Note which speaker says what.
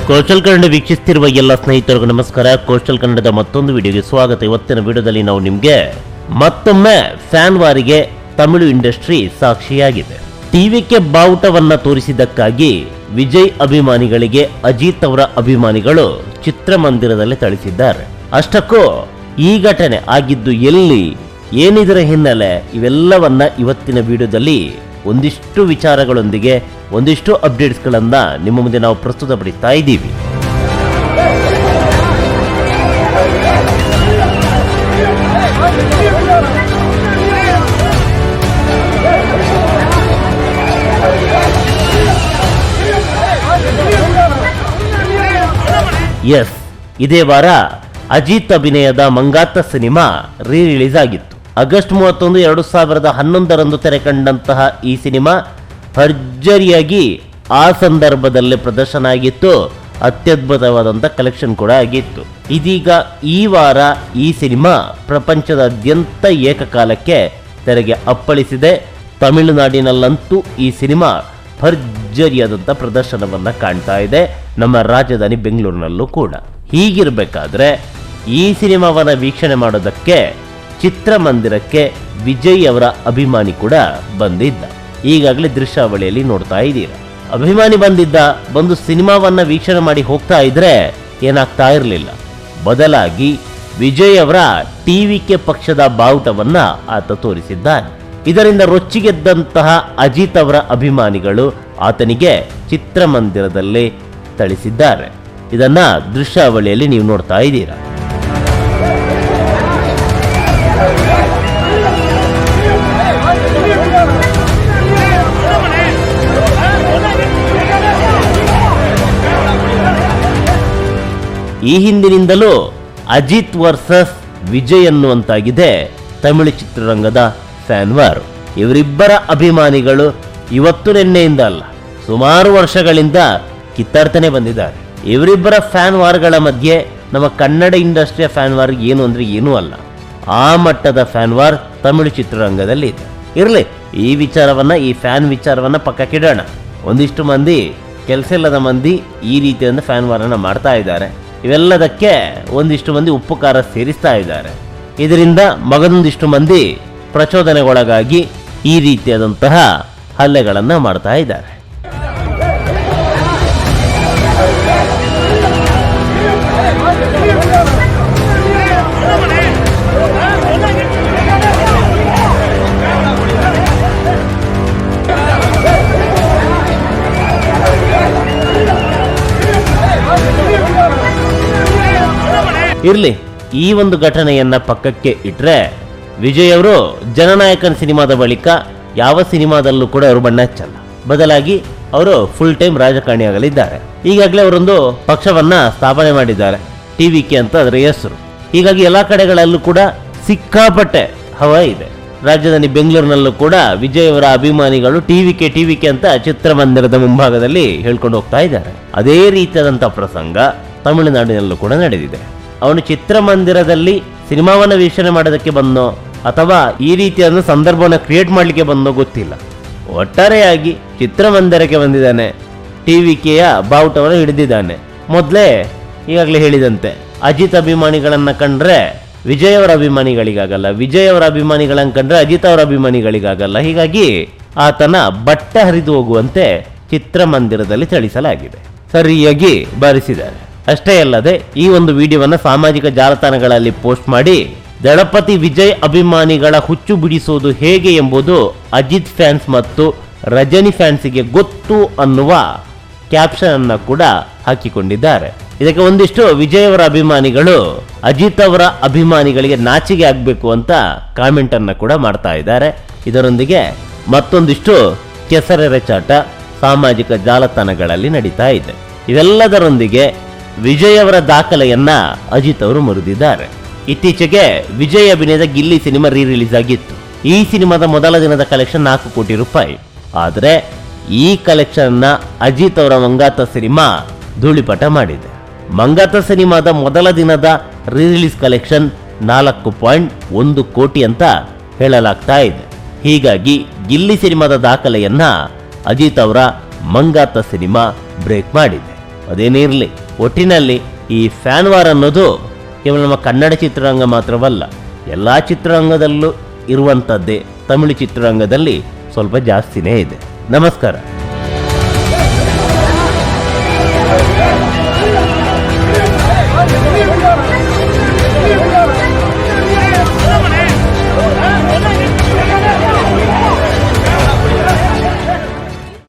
Speaker 1: Coastal Kannada ವೀಕ್ಷಿಸುತ್ತಿರುವ ಎಲ್ಲ ಸ್ನೇಹಿತರಿಗೂ ನಮಸ್ಕಾರ. ಕೋಸ್ಟಲ್ ಕನ್ನಡದ ಮತ್ತೊಂದು ವಿಡಿಯೋಗೆ ಸ್ವಾಗತ. ಇವತ್ತಿನ ವಿಡಿಯೋದಲ್ಲಿ ನಾವು ನಿಮಗೆ ಮತ್ತೊಮ್ಮೆ ಫ್ಯಾನ್ ವಾರಿಗೆ ತಮಿಳು ಇಂಡಸ್ಟ್ರಿ ಸಾಕ್ಷಿಯಾಗಿದೆ. ಟಿವಿಕೆ ಬಾವುಟವನ್ನ ತೋರಿಸಿದ್ದಕ್ಕಾಗಿ ವಿಜಯ್ ಅಭಿಮಾನಿಗಳಿಗೆ ಅಜಿತ್ ಅವರ ಅಭಿಮಾನಿಗಳು ಚಿತ್ರಮಂದಿರದಲ್ಲಿ ಥಳಿಸಿದ್ದಾರೆ. ಅಷ್ಟಕ್ಕೂ ಈ ಘಟನೆ ಆಗಿದ್ದು ಎಲ್ಲಿ, ಏನಿದರ ಹಿನ್ನೆಲೆ, ಇವೆಲ್ಲವನ್ನ ಇವತ್ತಿನ ವಿಡಿಯೋದಲ್ಲಿ ಒಂದಿಷ್ಟು ವಿಚಾರಗಳೊಂದಿಗೆ ಒಂದಿಷ್ಟು ಅಪ್ಡೇಟ್ಸ್ಗಳನ್ನ ನಿಮ್ಮ ಮುಂದೆ ನಾವು ಪ್ರಸ್ತುತಪಡಿಸ್ತಾ ಇದ್ದೀವಿ. ಎಸ್, ಇದೇ ವಾರ ಅಜಿತ್ ಅಭಿನಯದ ಮಂಗಾತ ಸಿನಿಮಾ ರಿಲೀಸ್ ಆಗಿತ್ತು. ಆಗಸ್ಟ್ 31, 2011 ತೆರೆ ಕಂಡಂತಹ ಈ ಸಿನಿಮಾ ಭರ್ಜರಿಯಾಗಿ ಆ ಸಂದರ್ಭದಲ್ಲೇ ಪ್ರದರ್ಶನ ಆಗಿತ್ತು. ಅತ್ಯದ್ಭುತವಾದಂಥ ಕಲೆಕ್ಷನ್ ಕೂಡ ಆಗಿತ್ತು. ಇದೀಗ ಈ ವಾರ ಈ ಸಿನಿಮಾ ಪ್ರಪಂಚದಾದ್ಯಂತ ಏಕಕಾಲಕ್ಕೆ ತೆರೆಗೆ ಅಪ್ಪಳಿಸಿದೆ. ತಮಿಳುನಾಡಿನಲ್ಲಂತೂ ಈ ಸಿನಿಮಾ ಭರ್ಜರಿಯಾದಂಥ ಪ್ರದರ್ಶನವನ್ನು ಕಾಣ್ತಾ ಇದೆ, ನಮ್ಮ ರಾಜಧಾನಿ ಬೆಂಗಳೂರಿನಲ್ಲೂ ಕೂಡ. ಹೀಗಿರಬೇಕಾದ್ರೆ ಈ ಸಿನಿಮಾವನ್ನು ವೀಕ್ಷಣೆ ಮಾಡೋದಕ್ಕೆ ಚಿತ್ರಮಂದಿರಕ್ಕೆ ವಿಜಯ್ ಅವರ ಅಭಿಮಾನಿ ಕೂಡ ಬಂದಿದ್ದ. ಈಗಾಗಲೇ ದೃಶ್ಯಾವಳಿಯಲ್ಲಿ ನೋಡ್ತಾ ಇದ್ದೀರಾ. ಅಭಿಮಾನಿ ಬಂದು ಸಿನಿಮಾವನ್ನ ವೀಕ್ಷಣೆ ಮಾಡಿ ಹೋಗ್ತಾ ಇದ್ರೆ ಏನಾಗ್ತಾ ಇರಲಿಲ್ಲ. ಬದಲಾಗಿ ವಿಜಯ್ ಅವರ ಟಿವಿಕೆ ಪಕ್ಷದ ಬಾವುಟವನ್ನ ಆತ ತೋರಿಸಿದ್ದಾನೆ. ಇದರಿಂದ ರೊಚ್ಚಿಗೆದ್ದಂತಹ ಅಜಿತ್ ಅವರ ಅಭಿಮಾನಿಗಳು ಆತನಿಗೆ ಚಿತ್ರಮಂದಿರದಲ್ಲಿ ಥಳಿಸಿದ್ದಾರೆ. ಇದನ್ನ ದೃಶ್ಯಾವಳಿಯಲ್ಲಿ ನೀವು ನೋಡ್ತಾ ಇದ್ದೀರಾ. ಈ ಹಿಂದಿನಿಂದಲೂ ಅಜಿತ್ ವರ್ಸಸ್ ವಿಜಯ್ ಅನ್ನುವಂತಾಗಿದೆ ತಮಿಳು ಚಿತ್ರರಂಗದ ಫ್ಯಾನ್ ವಾರ್. ಇವರಿಬ್ಬರ ಅಭಿಮಾನಿಗಳು ಇವತ್ತು ನಿನ್ನೆಯಿಂದ ಅಲ್ಲ, ಸುಮಾರು ವರ್ಷಗಳಿಂದ ಕಿತ್ತಾಡ್ತಾನೆ ಬಂದಿದ್ದಾರೆ. ಇವರಿಬ್ಬರ ಫ್ಯಾನ್ ವಾರ್ಗಳ ಮಧ್ಯೆ ನಮ್ಮ ಕನ್ನಡ ಇಂಡಸ್ಟ್ರಿಯ ಫ್ಯಾನ್ ವಾರ್ ಏನು ಅಂದ್ರೆ ಏನೂ ಅಲ್ಲ. ಆ ಮಟ್ಟದ ಫ್ಯಾನ್ ವಾರ್ ತಮಿಳು ಚಿತ್ರರಂಗದಲ್ಲಿ ಇದೆ. ಇರಲಿ, ಈ ಫ್ಯಾನ್ ವಿಚಾರವನ್ನ ಪಕ್ಕಕ್ಕಿಡೋಣ. ಒಂದಿಷ್ಟು ಮಂದಿ, ಕೆಲಸ ಇಲ್ಲದ ಮಂದಿ ಈ ರೀತಿಯಿಂದ ಫ್ಯಾನ್ ವಾರನ್ನ ಮಾಡ್ತಾ ಇದ್ದಾರೆ. ಇವೆಲ್ಲದಕ್ಕೆ ಒಂದಿಷ್ಟು ಮಂದಿ ಉಪ್ಪು ಖಾರ ಸೇರಿಸ್ತಾ ಇದ್ದಾರೆ. ಇದರಿಂದ ಮಗದೊಂದಿಷ್ಟು ಮಂದಿ ಪ್ರಚೋದನೆಗೊಳಗಾಗಿ ಈ ರೀತಿಯಾದಂತಹ ಹಲ್ಲೆಗಳನ್ನ ಮಾಡ್ತಾ ಇದ್ದಾರೆ. ಇರ್ಲಿ, ಈ ಒಂದು ಘಟನೆಯನ್ನ ಪಕ್ಕಕ್ಕೆ ಇಟ್ರೆ, ವಿಜಯ್ ಅವರು ಜನನಾಯಕನ ಸಿನಿಮಾದ ಬಳಿಕ ಯಾವ ಸಿನಿಮಾದಲ್ಲೂ ಕೂಡ ಅವರು ಬಣ್ಣ ಹಚ್ಚಲ್ಲ. ಬದಲಾಗಿ ಅವರು ಫುಲ್ ಟೈಮ್ ರಾಜಕಾರಣಿಯಾಗಲಿದ್ದಾರೆ. ಈಗಾಗಲೇ ಅವರೊಂದು ಪಕ್ಷವನ್ನ ಸ್ಥಾಪನೆ ಮಾಡಿದ್ದಾರೆ, ಟಿವಿಕೆ ಅಂತ ಅದರ ಹೆಸರು. ಹೀಗಾಗಿ ಎಲ್ಲಾ ಕಡೆಗಳಲ್ಲೂ ಕೂಡ ಸಿಕ್ಕಾಪಟ್ಟೆ ಹವಾ ಇದೆ. ರಾಜಧಾನಿ ಬೆಂಗಳೂರಿನಲ್ಲೂ ಕೂಡ ವಿಜಯ್ ಅವರ ಅಭಿಮಾನಿಗಳು ಟಿವಿಕೆ ಅಂತ ಚಿತ್ರಮಂದಿರದ ಮುಂಭಾಗದಲ್ಲಿ ಹೇಳ್ಕೊಂಡು ಹೋಗ್ತಾ ಇದ್ದಾರೆ. ಅದೇ ರೀತಿಯಾದಂಥ ಪ್ರಸಂಗ ತಮಿಳುನಾಡಿನಲ್ಲೂ ಕೂಡ ನಡೆದಿದೆ. ಅವನು ಚಿತ್ರಮಂದಿರದಲ್ಲಿ ಸಿನಿಮಾವನ್ನ ವೀಕ್ಷಣೆ ಮಾಡೋದಕ್ಕೆ ಬಂದೋ ಅಥವಾ ಈ ರೀತಿಯಾದ ಸಂದರ್ಭವನ್ನು ಕ್ರಿಯೇಟ್ ಮಾಡಲಿಕ್ಕೆ ಬಂದೋ ಗೊತ್ತಿಲ್ಲ. ಒಟ್ಟಾರೆಯಾಗಿ ಚಿತ್ರಮಂದಿರಕ್ಕೆ ಬಂದಿದ್ದಾನೆ, ಟಿವಿಕೆಯ ಬಾವುಟವನ್ನು ಹಿಡಿದಿದ್ದಾನೆ. ಮೊದಲೇ ಈಗಾಗಲೇ ಹೇಳಿದಂತೆ ಅಜಿತ್ ಅಭಿಮಾನಿಗಳನ್ನ ಕಂಡ್ರೆ ವಿಜಯ್ ಅವರ ಅಭಿಮಾನಿಗಳಿಗಾಗಲ್ಲ, ವಿಜಯ್ ಅವರ ಅಭಿಮಾನಿಗಳನ್ನ ಕಂಡ್ರೆ ಅಜಿತ್ ಅವರ ಅಭಿಮಾನಿಗಳಿಗಾಗಲ್ಲ. ಹೀಗಾಗಿ ಆತನ ಬಟ್ಟೆ ಹರಿದು ಹೋಗುವಂತೆ ಚಿತ್ರಮಂದಿರದಲ್ಲಿ ಥಳಿಸಲಾಗಿದೆ, ಸರಿಯಾಗಿ ಬಾರಿಸಿದ್ದಾರೆ. ಅಷ್ಟೇ ಅಲ್ಲದೆ ಈ ಒಂದು ವಿಡಿಯೋವನ್ನು ಸಾಮಾಜಿಕ ಜಾಲತಾಣಗಳಲ್ಲಿ ಪೋಸ್ಟ್ ಮಾಡಿ ದಳಪತಿ ವಿಜಯ್ ಅಭಿಮಾನಿಗಳ ಹುಚ್ಚು ಬಿಡಿಸುವುದು ಹೇಗೆ ಎಂಬುದು ಅಜಿತ್ ಫ್ಯಾನ್ಸ್ ಮತ್ತು ರಜನಿ ಫ್ಯಾನ್ಸ್ಗೆ ಗೊತ್ತು ಅನ್ನುವ ಕ್ಯಾಪ್ಷನ್ ಅನ್ನು ಕೂಡ ಹಾಕಿಕೊಂಡಿದ್ದಾರೆ. ಇದಕ್ಕೆ ಒಂದಿಷ್ಟು ವಿಜಯ್ ಅವರ ಅಭಿಮಾನಿಗಳು ಅಜಿತ್ ಅವರ ಅಭಿಮಾನಿಗಳಿಗೆ ನಾಚಿಕೆ ಆಗಬೇಕು ಅಂತ ಕಾಮೆಂಟ್ ಅನ್ನು ಕೂಡ ಮಾಡ್ತಾ ಇದ್ದಾರೆ. ಇದರೊಂದಿಗೆ ಮತ್ತೊಂದಿಷ್ಟು ಕೆಸರೆರಚಾಟ ಸಾಮಾಜಿಕ ಜಾಲತಾಣಗಳಲ್ಲಿ ನಡೀತಾ ಇದೆ. ಇವೆಲ್ಲದರೊಂದಿಗೆ ವಿಜಯ್ ಅವರ ದಾಖಲೆಯನ್ನ ಅಜಿತ್ ಅವರು ಮುರಿದಿದ್ದಾರೆ. ಇತ್ತೀಚೆಗೆ ವಿಜಯ್ ಅಭಿನಯದ ಗಿಲ್ಲಿ ಸಿನಿಮಾ ರಿಲೀಸ್ ಆಗಿತ್ತು. ಈ ಸಿನಿಮಾದ ಮೊದಲ ದಿನದ ಕಲೆಕ್ಷನ್ 4 ಕೋಟಿ ರೂಪಾಯಿ. ಆದರೆ ಈ ಕಲೆಕ್ಷನ್ ಅಜಿತ್ ಅವರ ಮಂಗಾತ ಸಿನಿಮಾ ಧೂಳಿಪಟ ಮಾಡಿದೆ. ಮಂಗಾತ ಸಿನಿಮಾದ ಮೊದಲ ದಿನದ ರಿಲೀಸ್ ಕಲೆಕ್ಷನ್ 4.1 ಕೋಟಿ ಅಂತ ಹೇಳಲಾಗ್ತಾ ಇದೆ. ಹೀಗಾಗಿ ಗಿಲ್ಲಿ ಸಿನಿಮಾದ ದಾಖಲೆಯನ್ನ ಅಜಿತ್ ಅವರ ಮಂಗಾತ ಸಿನಿಮಾ ಬ್ರೇಕ್ ಮಾಡಿದೆ. ಅದೇನೇ ಇರಲಿ, ಒಟ್ಟಿನಲ್ಲಿ ಈ ಫ್ಯಾನ್ ವಾರ್ ಅನ್ನೋದು ಕೇವಲ ನಮ್ಮ ಕನ್ನಡ ಚಿತ್ರರಂಗ ಮಾತ್ರವಲ್ಲ, ಎಲ್ಲ ಚಿತ್ರರಂಗದಲ್ಲೂ ಇರುವಂಥದ್ದೇ. ತಮಿಳು ಚಿತ್ರರಂಗದಲ್ಲಿ ಸ್ವಲ್ಪ ಜಾಸ್ತಿನೇ ಇದೆ. ನಮಸ್ಕಾರ.